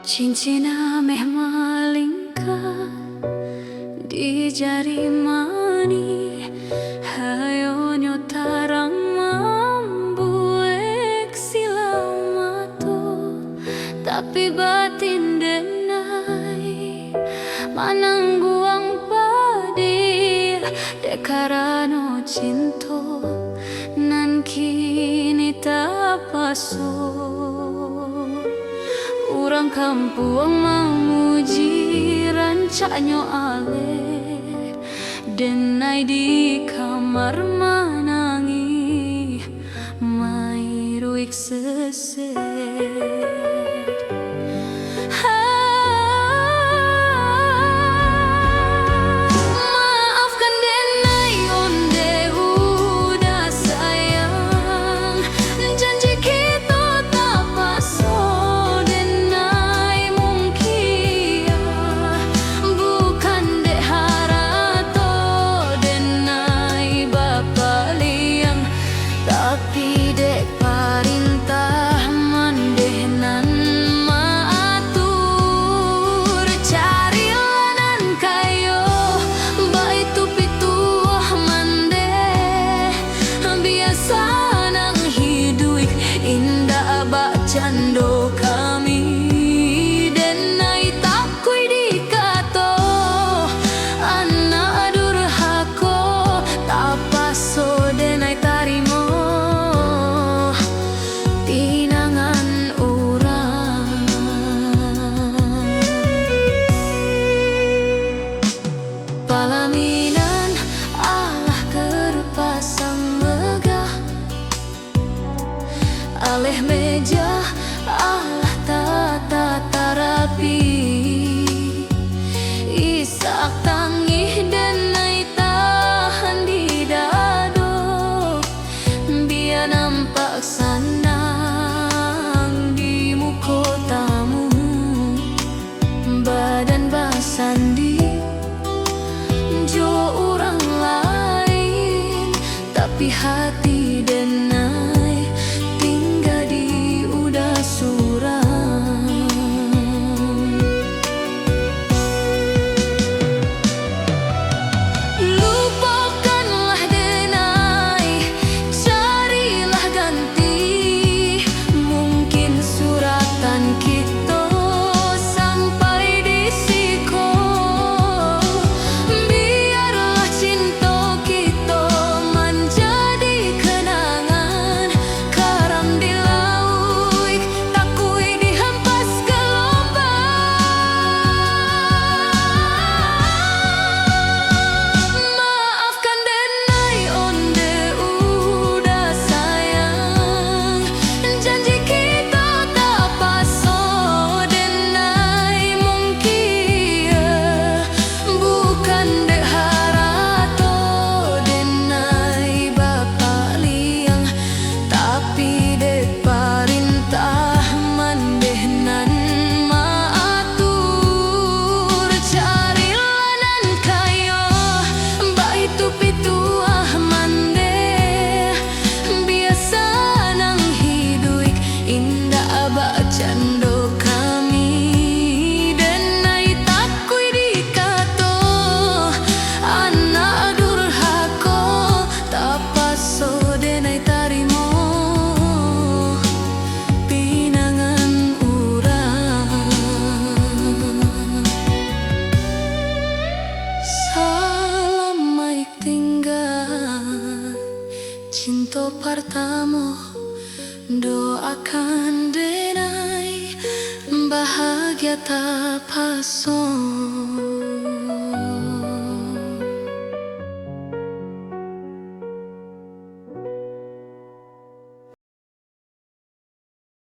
Cincin ameh malingkar di jari mani, hayo nyotarang mambuek silau mato, tapi batin denai manangguang padi dekarano cinto nan kini tapaso. Urang kampung memuji rancaknya ale, denai di kamar manangi mai ruik seset. Maafkan denai onde udah sayang, janji kita tak paso. Tapi dek parintah mandehnan maatur carilanan kayo baitu pituah mandeh biasa nang hiduik indah abak cando kami denai takui dikato anak durhako tapaso denai tarimo palaminan Allah kerpasang megah aleh meja Allah tata rapi isak tangih denai tahan di dado biar nampak sanang di muka tamu badan basandi jo orang lain, tapi hati denai tinggal di udah surang. Lupakanlah denai, carilah ganti, mungkin suratan kita sampai di siko. Cando kami denai takui dikato anak durhako tapaso denai tarimo pinangan urang. Salam maik tinggal cinta pertama, doakan denai bahagia tak paso.